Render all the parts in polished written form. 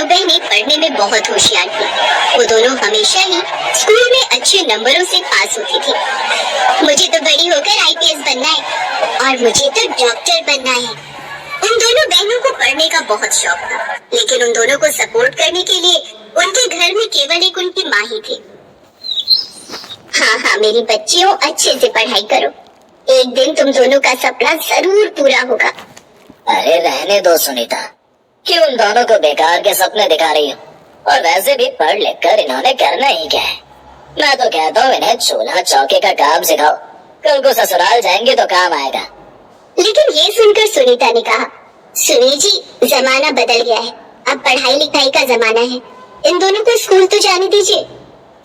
बहनें पढ़ने में बहुत होशियार थी। वो दोनों हमेशा ही स्कूल में अच्छे नंबरों से पास होती थी। मुझे तो बड़ी होकर आईपीएस बनना है और मुझे तो डॉक्टर बनना है। उन दोनों बहनों को पढ़ने का बहुत शौक था, लेकिन उन दोनों को सपोर्ट करने के लिए उनके घर में केवल एक उनकी माँ ही थी। हाँ मेरी बच्चियों, अच्छे से पढ़ाई करो, एक दिन तुम दोनों का सपना जरूर पूरा होगा। अरे रहने दो सुनीता, क्यों उन दोनों को बेकार के सपने दिखा रही हो? और वैसे भी पढ़ लिख कर इन्होंने करना ही क्या है? मैं तो कहता हूँ इन्हें चूल्हा चौकी का काम सिखाओ, कल को ससुराल जाएंगे तो काम आएगा। लेकिन ये सुनकर सुनीता ने कहा, सुनी जी, जमाना बदल गया है, अब पढ़ाई लिखाई का जमाना है, इन दोनों को स्कूल तो जाने दीजिए।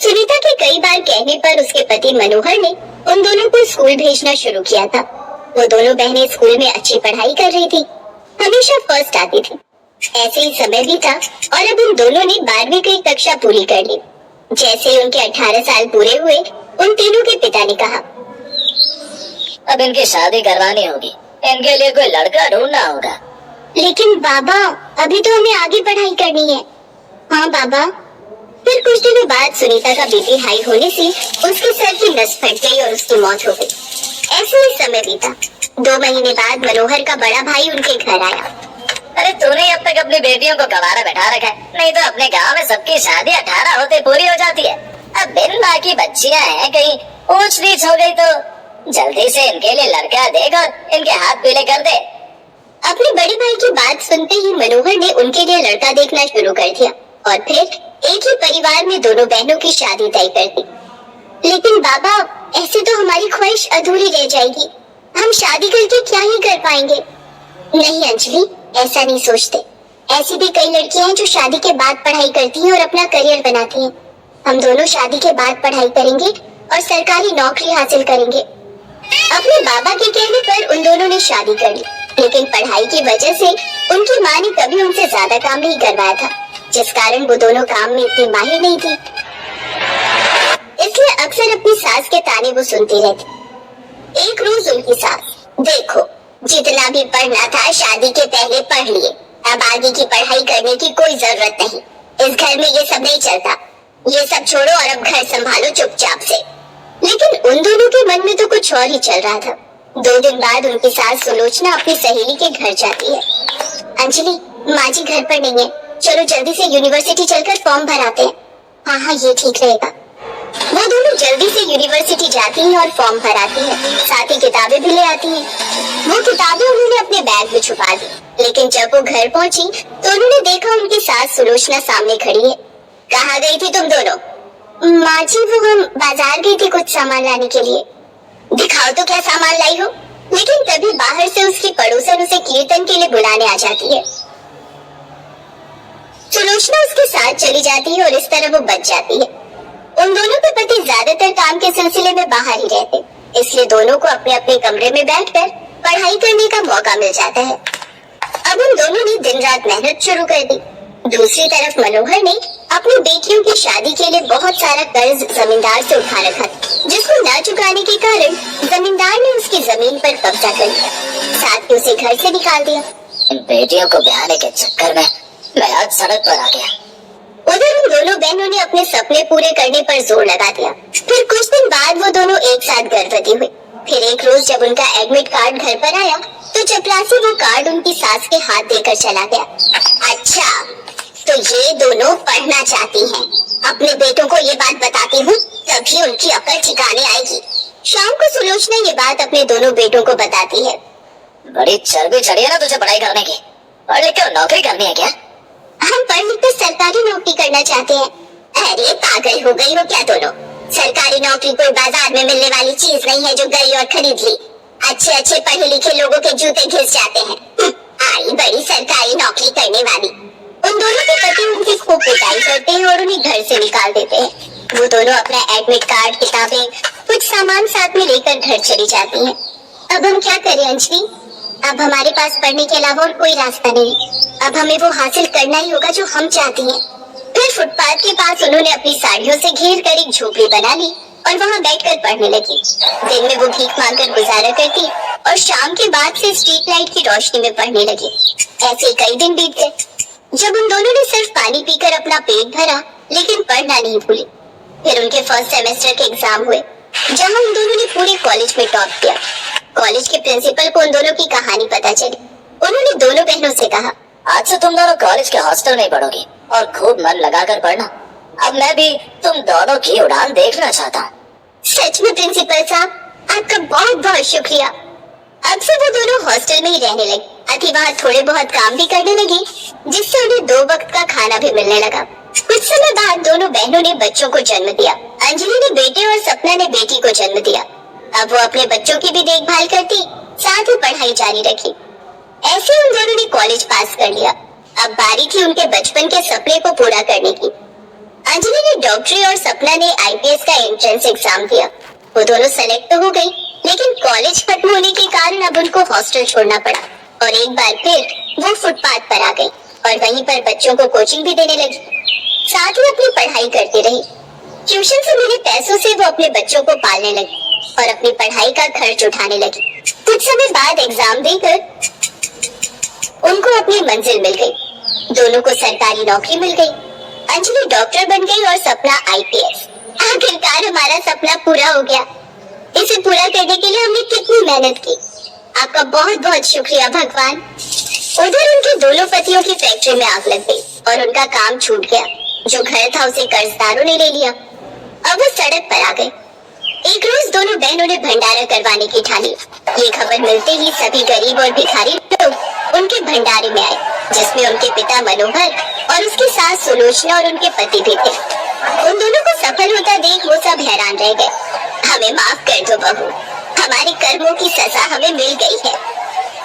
सुनीता के कई बार कहने पर उसके पति मनोहर ने उन दोनों को स्कूल भेजना शुरू किया था। वो दोनों बहनें स्कूल में अच्छी पढ़ाई कर रही थी, हमेशा फर्स्ट आती थी। ऐसे ही समय बीता और अब उन दोनों ने 12वीं की कक्षा पूरी कर ली। जैसे ही उनके 18 साल पूरे हुए, उन तीनों के पिता ने कहा, अब इनकी शादी करवानी होगी, इनके लिए कोई लड़का ढूंढना होगा। लेकिन बाबा, अभी तो हमें आगे पढ़ाई करनी है। हाँ बाबा। फिर कुछ दिनों बाद सुनीता का बीपी हाई होने से उसके सर की नस फट गई और उसकी मौत हो गई। ऐसे ही समय बीता। 2 महीने बाद मनोहर का बड़ा भाई उनके घर आया। अरे तूने अब तक अपनी बेटियों को कवारा बैठा रखा है, नहीं तो अपने गांव में सबकी शादी 18 होते पूरी हो जाती है। अब बिन माँ की बच्चियां हैं, कहीं ऊंच नीच हो गई तो जल्दी से इनके लिए लड़का देख और इनके हाथ पीले कर दे। अपने बड़े भाई की बात सुनते ही मनोहर ने उनके लिए लड़का देखना शुरू कर दिया और फिर एक ही परिवार में दोनों बहनों की शादी तय कर दी। लेकिन बाबा, ऐसे तो हमारी ख्वाहिश अधूरी रह जाएगी, हम शादी करके क्या ही कर पाएंगे। नहीं अंजलि, ऐसा नहीं सोचते। ऐसी भी कई लड़कियां हैं जो शादी के बाद पढ़ाई करती हैं और अपना करियर बनाती हैं। हम दोनों शादी के बाद पढ़ाई करेंगे और सरकारी नौकरी हासिल करेंगे। अपने बाबा के कहने पर उन दोनों ने शादी कर ली, लेकिन पढ़ाई की वजह से उनकी माँ ने कभी उनसे ज्यादा काम नहीं करवाया था, जिस कारण वो दोनों काम में इतनी माहिर नहीं थी। इसलिए अक्सर अपनी सास के ताने वो सुनती रहती। एक रोज उनकी सास, देखो, जितना भी पढ़ना था शादी के पहले पढ़ लिए, अब आगे की पढ़ाई करने की कोई जरूरत नहीं। इस घर में ये सब नहीं चलता, ये सब छोड़ो और अब घर संभालो चुपचाप से। लेकिन उन दोनों के मन में तो कुछ और ही चल रहा था। 2 दिन बाद उनकी सास सुलोचना अपनी सहेली के घर जाती है। अंजलि, माँ जी घर पर नहीं है, चलो जल्दी से यूनिवर्सिटी चलकर फॉर्म भराते हैं। हाँ ये ठीक रहेगा। वो दोनों जल्दी से यूनिवर्सिटी जाती हैं और फॉर्म भराती हैं, साथ ही किताबें भी ले आती हैं। वो किताबें उन्होंने अपने बैग में छुपा दी, लेकिन जब वो घर पहुंची तो उन्होंने देखा उनकी सास सुलोचना सामने खड़ी है। कहाँ गई थी तुम दोनों? माँ जी, वो हम बाजार गई थी कुछ सामान लाने के लिए। दिखाओ तो क्या सामान लाई हो। लेकिन तभी बाहर से उसकी पड़ोसन उसे कीर्तन के लिए बुलाने आ जाती है। सुलोचना उसके साथ चली जाती है और इस तरह वो बच जाती है। उन दोनों के पति ज्यादातर काम के सिलसिले में बाहर ही रहते, इसलिए दोनों को अपने अपने कमरे में बैठकर पढ़ाई करने का मौका मिल जाता है। अब उन दोनों ने दिन रात मेहनत शुरू कर दी। दूसरी तरफ मनोहर ने अपनी बेटियों की शादी के लिए बहुत सारा कर्ज जमींदार से उठा रखा था, जिसको न चुकाने के कारण जमींदार ने उसकी जमीन पर कब्जा कर लिया, साथ ही उसे घर से निकाल दिया। इन बेटियों को ब्याहने के चक्कर में मैं आज सड़क पर आ गया। उधर उन दोनों बहनों ने अपने सपने पूरे करने पर जोर लगा दिया। फिर कुछ दिन बाद वो दोनों एक साथ गर्भवती हुई। फिर एक रोज जब उनका एडमिट कार्ड घर पर आया तो चपरासी वो कार्ड उनकी सास के हाथ देकर चला गया। अच्छा, तो ये दोनों पढ़ना चाहती हैं। अपने बेटों को ये बात बताती हूँ, तभी उनकी अकल ठिकाने आएगी। शाम को सुलोचना ये बात अपने दोनों बेटों को बताती है। बड़ी चर्बी चढ़ी है ना तुझे पढ़ाई करने की, पढ़ लिख कर नौकरी करनी है क्या? हम पढ़ लिख कर सरकारी नौकरी करना चाहते हैं। अरे पागल हो गई हो क्या दोनों? सरकारी नौकरी कोई बाजार में मिलने वाली चीज नहीं है जो गई और खरीद ली। अच्छे अच्छे पढ़े लिखे लोगों के जूते घिस जाते हैं। आई बड़ी सरकारी नौकरी करने वाली। उन दोनों के पति उनकी खूब पिटाई करते हैं और उन्हें घर से निकाल देते हैं। वो दोनों अपना एडमिट कार्ड, किताबें, कुछ सामान साथ में लेकर घर चली जाती हैं। अब हम क्या करें अंजलि? अब हमारे पास पढ़ने के अलावा और कोई रास्ता नहीं। अब हमें वो हासिल करना ही होगा जो हम चाहती हैं। फिर फुटपाथ के पास उन्होंने अपनी साड़ियों से घेर कर एक झोपड़ी बना ली और वहाँ बैठकर पढ़ने लगी। दिन में वो भीख मांगकर गुजारा करती और शाम के बाद से स्ट्रीट लाइट की रोशनी में पढ़ने लगी। ऐसे कई दिन बीत गए। जब उन दोनों ने सिर्फ पानी पीकर अपना पेट भरा लेकिन पढ़ना नहीं भूले। फिर उनके फर्स्ट सेमेस्टर के एग्जाम हुए जहां उन दोनों ने पूरे कॉलेज में टॉप किया। कॉलेज के प्रिंसिपल को उन दोनों की कहानी पता चली। उन्होंने दोनों बहनों से कहा, आज से तुम दोनों कॉलेज के हॉस्टल में पढ़ोगी और खूब मन लगाकर पढ़ना। अब मैं भी तुम दोनों की उड़ान देखना चाहता हूँ। सच में प्रिंसिपल साहब, आपका बहुत बहुत शुक्रिया। अब से वो दोनों हॉस्टल में ही रहने लगे। अति वहाँ थोड़े बहुत काम भी करने लगी, जिससे उन्हें 2 वक्त का खाना भी मिलने लगा। कुछ समय बाद दोनों बहनों ने बच्चों को जन्म दिया। अंजलि ने बेटे और सपना ने बेटी को जन्म दिया। अब वो अपने बच्चों की भी देखभाल करती, साथ ही पढ़ाई जारी रखी। ऐसे उन दोनों ने कॉलेज पास कर लिया। अब बारी थी उनके बचपन के सपने को पूरा करने की। अंजलि ने डॉक्टरी और सपना ने आईपीएस का एंट्रेंस एग्जाम दिया। वो दोनों सेलेक्ट तो हो गई, लेकिन कॉलेज खत्म होने के कारण अब उनको हॉस्टल छोड़ना पड़ा और एक बार फिर वो फुटपाथ पर आ गई और वहीं पर बच्चों को कोचिंग भी देने लगी। साथ ही अपनी पढ़ाई करती रही। ट्यूशन से मिले पैसों से वो अपने बच्चों को पालने लगी और अपनी पढ़ाई का खर्च उठाने लगी। कुछ समय बाद एग्जाम देकर उनको अपनी मंजिल मिल गई। दोनों को सरकारी नौकरी मिल गई। अंजलि डॉक्टर बन गई और सपना आईपीएस। आखिरकार हमारा सपना पूरा हो गया। इसे पूरा करने के लिए हमने कितनी मेहनत की। आपका बहुत बहुत शुक्रिया भगवान। उधर उनके दोनों पतियों की फैक्ट्री में आग लग गई और उनका काम छूट गया। जो घर था उसे कर्जदारों ने ले लिया। अब वो सड़क पर आ गए। एक रोज दोनों बहनों ने भंडारा करवाने की ठानी। ये खबर मिलते ही सभी गरीब और भिखारी लोग उनके भंडारे में आए, जिसमें उनके पिता मनोहर और उसकी सास सुलोचना और उनके पति भी थे। उन दोनों को सफल होता देख वो सब हैरान रह गए। हमें माफ कर दो बहू, हमारे कर्मों की सजा हमें मिल गई है।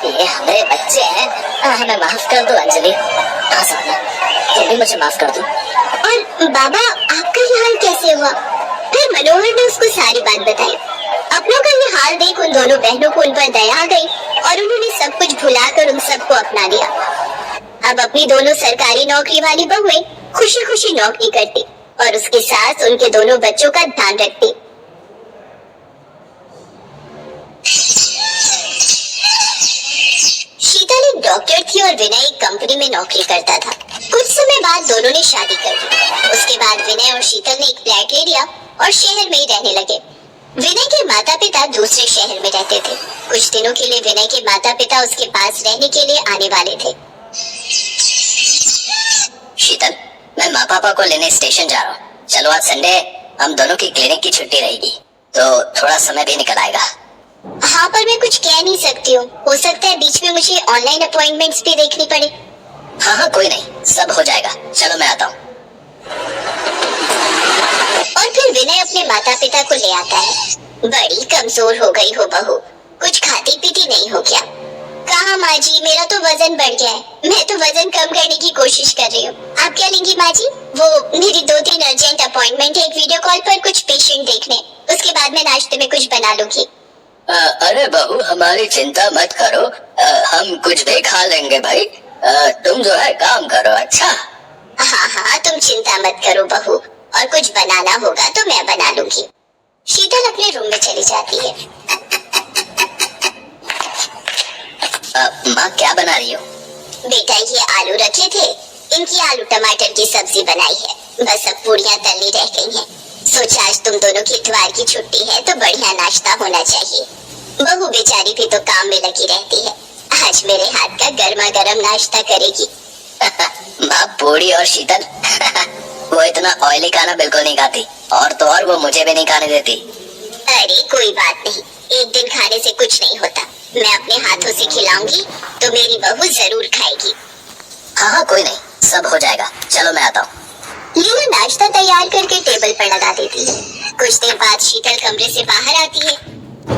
ये हमारे बच्चे हैं, हमें माफ कर दो अंजलि। हाँ सपना, तुम भी मुझे माफ कर दो। और बाबा, आपका ये हाल कैसे हुआ? फिर मनोहर ने उसको सारी बात बताई। अपनों का ये हाल देख उन दोनों बहनों को उन पर दया आ गई और उन्होंने सब कुछ भुलाकर उन सबको अपना लिया। अब अपनी दोनों सरकारी नौकरी वाली बहुएं खुशी खुशी नौकरी करती और उसके साथ उनके दोनों बच्चों का ध्यान रखती। शीतल एक डॉक्टर थी और विनय एक कंपनी में नौकरी करता था। कुछ समय बाद दोनों ने शादी कर दी। उसके बाद विनय और शीतल ने एक फ्लैट ले लिया और शहर में ही रहने लगे। विनय के माता पिता दूसरे शहर में रहते थे। कुछ दिनों के लिए विनय के माता पिता उसके पास रहने के लिए आने वाले थे। शीतल, मैं माँ पापा को लेने स्टेशन जा रहा हूँ। चलो आज संडे है, हम दोनों की क्लिनिक की छुट्टी रहेगी, तो थोड़ा समय भी निकल आएगा। हाँ, पर मैं कुछ कह नहीं सकती हूँ। हो सकता है बीच में मुझे ऑनलाइन अपॉइंटमेंट्स भी देखनी पड़े। हाँ हाँ, कोई नहीं, सब हो जाएगा। चलो मैं आता हूँ। और फिर विनय अपने माता पिता को ले आता है। बड़ी कमजोर हो गई हो बहू, कुछ खाती पीती नहीं हो क्या? कहा माँ जी, मेरा तो वजन बढ़ गया है। मैं तो वजन कम करने की कोशिश कर रही हूँ। आप क्या लेंगी माँ जी? वो मेरी 2-3 अर्जेंट अपॉइंटमेंट है एक वीडियो कॉल पर कुछ पेशेंट देखने। उसके बाद मैं नाश्ते में कुछ बना लूंगी। अरे बहू, हमारी चिंता मत करो, हम कुछ भी खा लेंगे भाई। तुम जो है काम करो। अच्छा हाँ हाँ, तुम चिंता मत करो बहू, और कुछ बनाना होगा तो मैं बना लूंगी। शीतल अपने रूम में चली जाती है। माँ क्या बना रही हो? बेटा, ये आलू रखे थे, इनकी आलू टमाटर की सब्जी बनाई है। बस अब पूरियां तलनी रह गई हैं। सोचा आज तुम दोनों की इतवार की छुट्टी है तो बढ़िया नाश्ता होना चाहिए। बहू बेचारी भी तो काम में लगी रहती है। आज मेरे हाथ का गर्मा गर्म नाश्ता करेगी। माँ, पूरी और शीतल वो इतना ऑयली खाना बिल्कुल नहीं खाती, और तो और वो मुझे भी नहीं खाने देती। अरे कोई बात नहीं, एक दिन खाने से कुछ नहीं होता। मैं अपने हाथों से खिलाऊंगी तो मेरी बहू जरूर खाएगी। हाँ हाँ, कोई नहीं, सब हो जाएगा। चलो मैं आता हूँ। लीला नाश्ता तैयार करके टेबल पर लगा देती है। कुछ देर बाद शीतल कमरे से बाहर आती है।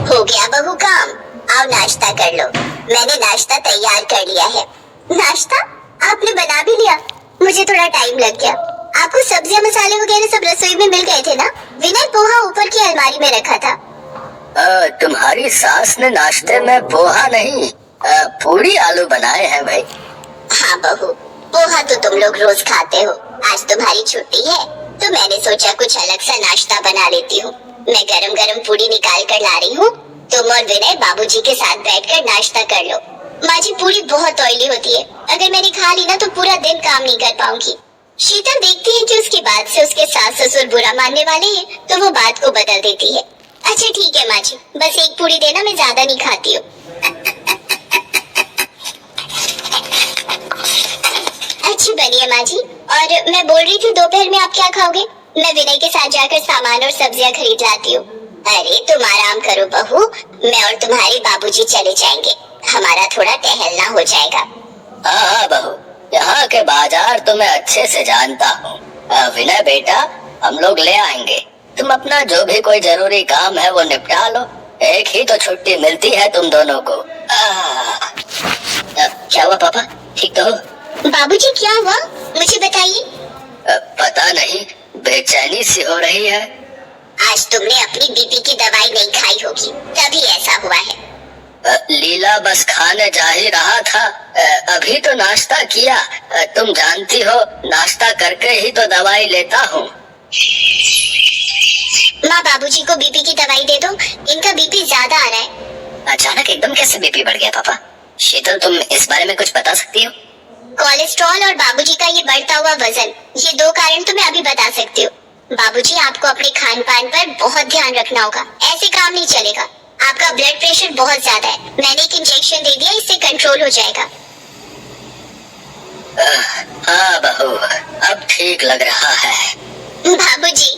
हो गया बहू काम, आओ नाश्ता कर लो। मैंने नाश्ता तैयार कर लिया है। नाश्ता आपने बना भी लिया? मुझे थोड़ा टाइम लग गया। आपको सब्जियां मसाले वगैरह सब रसोई में मिल गए थे ना? विनय पोहा ऊपर की अलमारी में रखा था। तुम्हारी सास ने नाश्ते में पोहा नहीं, पूरी आलू बनाए हैं भाई। हाँ बहू, पोहा तो तुम लोग रोज खाते हो। आज तुम्हारी छुट्टी है तो मैंने सोचा कुछ अलग सा नाश्ता बना लेती हूँ। मैं गरम गरम पूरी निकाल कर ला रही हूँ। तुम और विनय बाबूजी के साथ बैठकर नाश्ता कर लो। माँ जी पूरी बहुत ऑयली होती है, अगर मैंने खा ली ना तो पूरा दिन काम नहीं कर पाऊंगी। शीतल देखती है कि उसकी बात से उसके सास ससुर बुरा मानने वाले हैं, तो वो बात को बदल देती है। अच्छा ठीक है माँ जी, बस एक पूरी देना, मैं ज्यादा नहीं खाती हूँ। अच्छी बनी है माँ जी। और मैं बोल रही थी दोपहर में आप क्या खाओगे? मैं विनय के साथ जाकर सामान और सब्जियां खरीद लाती हूँ। अरे तुम आराम करो बहू, मैं और तुम्हारे बाबूजी चले जाएंगे, हमारा थोड़ा टहलना हो जाएगा। हाँ हाँ बहू, यहाँ के बाजार तो मैं अच्छे से जानता हूँ। विनय बेटा, हम लोग ले आएंगे, तुम अपना जो भी कोई जरूरी काम है वो निपटा लो, एक ही तो छुट्टी मिलती है तुम दोनों को। क्या हुआ पापा, ठीक तो हो? बाबूजी क्या हुआ, मुझे बताइए। पता नहीं, बेचैनी सी हो रही है। आज तुमने अपनी बीपी की दवाई नहीं खाई होगी, तभी ऐसा हुआ है। लीला बस खाने जा ही रहा था, अभी तो नाश्ता किया। तुम जानती हो, नाश्ता करके ही तो दवाई लेता हूँ। माँ बाबूजी को बीपी की दवाई दे दो, इनका बीपी ज्यादा आ रहा है। अचानक एकदम कैसे बीपी बढ़ गया पापा? शीतल, तुम इस बारे में कुछ बता सकती हो? कोलेस्ट्रॉल और बाबूजी का ये बढ़ता हुआ वजन, ये दो कारण तो मैं अभी बता सकती हूँ। बाबूजी आपको अपने खान पान पर बहुत ध्यान रखना होगा, ऐसे काम नहीं चलेगा। आपका ब्लड प्रेशर बहुत ज्यादा है, मैंने एक इंजेक्शन दे दिया, इससे कंट्रोल हो जाएगा। हाँ बहू, अब ठीक लग रहा है। बाबूजी,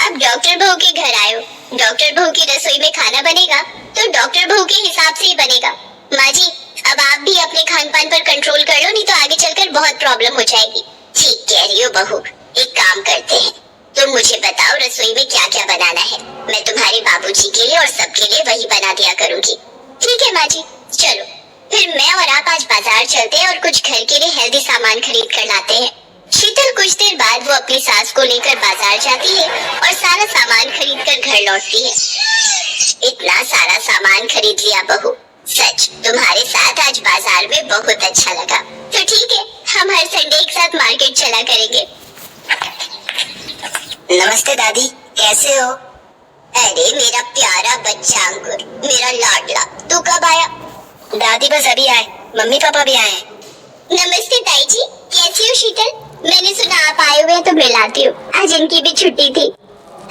अब डॉक्टर बहू के घर आए हो, डॉक्टर बहू की रसोई में खाना बनेगा तो डॉक्टर बहू के हिसाब से ही बनेगा। माँ जी, अब आप भी अपने खान पान पर कंट्रोल कर लो, नहीं तो आगे चलकर बहुत प्रॉब्लम हो जाएगी। ठीक कह रही हो बहू, एक काम करते हैं, तुम मुझे बताओ रसोई में क्या क्या बनाना है, मैं तुम्हारे बाबूजी के लिए और सबके लिए वही बना दिया करूंगी। ठीक है माँ जी, चलो फिर मैं और आप आज बाजार चलते हैं और कुछ घर के लिए हेल्दी सामान खरीद कर लाते हैं। शीतल कुछ देर बाद वो अपनी सास को लेकर बाजार जाती है और सारा सामान खरीद कर घर लौटती है। इतना सारा सामान खरीद लिया बहू, सच तुम्हारे साथ आज बाजार में बहुत अच्छा लगा। तो ठीक है, हम हर संडे एक साथ मार्केट चला करेंगे। नमस्ते दादी, कैसे हो? अरे मेरा प्यारा बच्चा अंकुर, मेरा लाडला, तू कब आया? दादी बस अभी आए, मम्मी पापा भी आए। नमस्ते ताई जी, कैसी हो शीतल? मैंने सुना आप आए हुए हैं तो मिलाती हूँ, आज इनकी भी छुट्टी थी।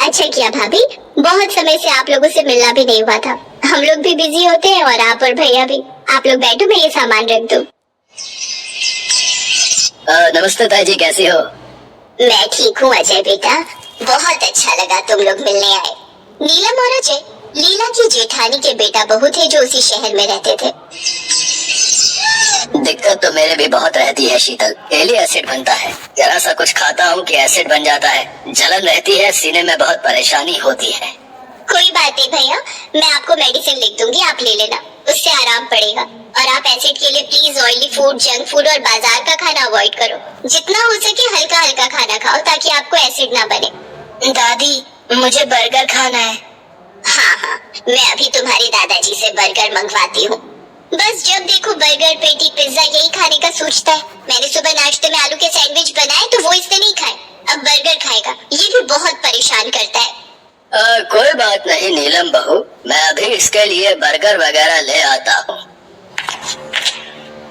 अच्छा किया भाभी, बहुत समय से आप लोगों से मिलना भी नहीं हुआ था। हम लोग भी बिजी होते हैं और आप और भैया भी। आप लोग बैठो, मैं ये सामान रख दूँ। नमस्ते ताई जी, कैसी हो? मैं ठीक हूँ अजय बेटा, बहुत अच्छा लगा तुम लोग मिलने आए। नीलम और अजय लीला की जेठानी के बेटा बहू थे जो उसी शहर में रहते थे। दिक्कत तो मेरे भी बहुत रहती है शीतल, डेली एसिड बनता है, जरा सा कुछ खाता हूँ कि एसिड बन जाता है, जलन रहती है, सीने में बहुत परेशानी होती है। कोई बात नहीं भैया, मैं आपको मेडिसिन लिख दूंगी, आप ले लेना, उससे आराम पड़ेगा। और आप एसिड के लिए please oily food, junk food और बाजार का खाना अवॉइड करो। जितना हो सके हल्का हल्का खाना खाओ ताकि आपको एसिड ना बने। दादी, मुझे बर्गर खाना है। हाँ हाँ, मैं अभी तुम्हारे दादाजी से बर्गर मंगवाती हूँ। बस जब देखो बर्गर, पेटी, पिज्जा यही खाने का सोचता है। मैंने सुबह नाश्ते में आलू के सैंडविच बनाए तो वो इसने नहीं खाए, अब बर्गर खाएगा। ये भी बहुत परेशान करता है। कोई बात नहीं नीलम बहू, मैं अभी इसके लिए बर्गर वगैरह ले आता हूँ।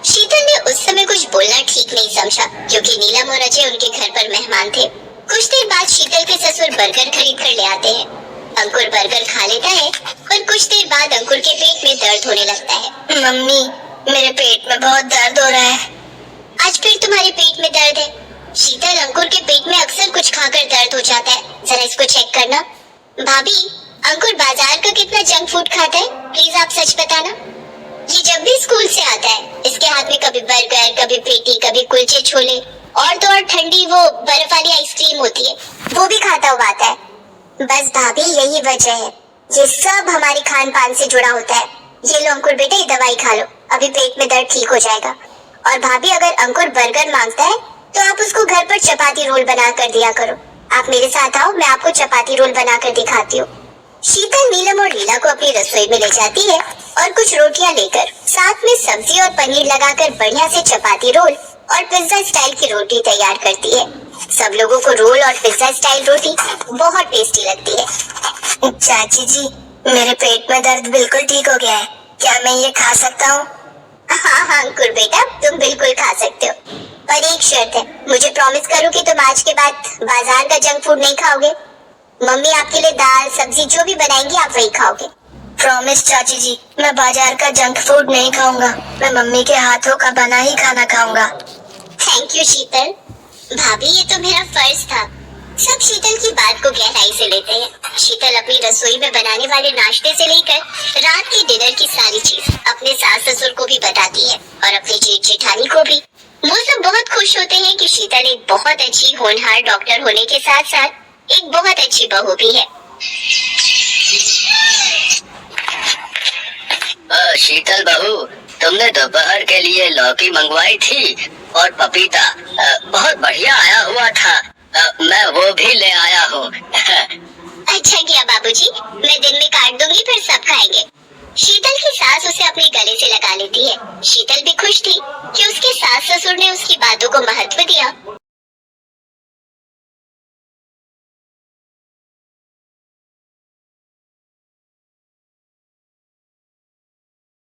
शीतल ने उस समय कुछ बोलना ठीक नहीं समझा क्योंकि नीलम और अजय उनके घर पर मेहमान थे। कुछ देर बाद शीतल के ससुर बर्गर खरीद कर ले आते हैं। अंकुर बर्गर खा लेता है पर कुछ देर बाद अंकुर के पेट में दर्द होने लगता है। मम्मी, मेरे पेट में बहुत दर्द हो रहा है। आज फिर तुम्हारे पेट में दर्द है? शीतल, अंकुर के पेट में अक्सर कुछ खाकर दर्द हो जाता है, जरा इसको चेक करना। भाभी, अंकुर बाजार का कितना जंक फूड खाता है, प्लीज आप सच बताना। ये जब भी स्कूल से आता है इसके हाथ में कभी बर्गर, कभी पेटी, कभी कुलचे छोले और तो और ठंडी वो बर्फ वाली आइसक्रीम होती है, वो भी खाता हुआ आता है। बस भाभी, यही वजह है, ये सब हमारे खान पान से जुड़ा होता है। ये लो अंकुर बेटा, ये दवाई खा लो, अभी पेट में दर्द ठीक हो जाएगा। और भाभी, अगर अंकुर बर्गर मांगता है तो आप उसको घर पर चपाती रोल बना कर दिया करो। आप मेरे साथ आओ, मैं आपको चपाती रोल बना कर दिखाती हूँ। शीतल नीलम और लीला को अपनी रसोई में ले जाती है और कुछ रोटियां लेकर साथ में सब्जी और पनीर लगाकर बढ़िया से चपाती रोल और पिज्जा स्टाइल की रोटी तैयार करती है। सब लोगों को रोल और पिज्जा स्टाइल रोटी बहुत टेस्टी लगती है। चाची जी, मेरे पेट में दर्द बिल्कुल ठीक हो गया है, क्या मैं ये खा सकता हूँ? हाँ हाँ अंकुर बेटा, तुम बिल्कुल खा सकते हो, पर एक शर्त है, मुझे प्रॉमिस करो कि तुम आज के बाद बाजार का जंक फूड नहीं खाओगे। मम्मी आपके लिए दाल सब्जी जो भी बनाएंगी आप वही खाओगे। प्रॉमिस चाची जी, मैं बाजार का जंक फूड नहीं खाऊंगा, मैं मम्मी के हाथों का बना ही खाना खाऊंगा। थैंक यू शीतल। भाभी ये तो मेरा फर्ज था। सब शीतल की बात को गहराई से लेते हैं। शीतल अपनी रसोई में बनाने वाले नाश्ते से लेकर रात के डिनर की सारी चीज अपने सास ससुर को भी बताती है और अपनी जेठ जेठानी को भी। वो सब बहुत खुश होते हैं कि शीतल एक बहुत अच्छी होनहार डॉक्टर होने के साथ साथ एक बहुत अच्छी बहू भी है। शीतल बहू, तुमने दोपहर के लिए लौकी मंगवाई थी और पपीता बहुत बढ़िया आया हुआ था, मैं वो भी ले आया हूँ। अच्छा किया बाबूजी, मैं दिन में काट दूंगी, फिर सब खाएंगे। शीतल की सास उसे अपने गले से लगा लेती है। शीतल भी खुश थी कि उसके सास ससुर ने उसकी बातों को महत्व दिया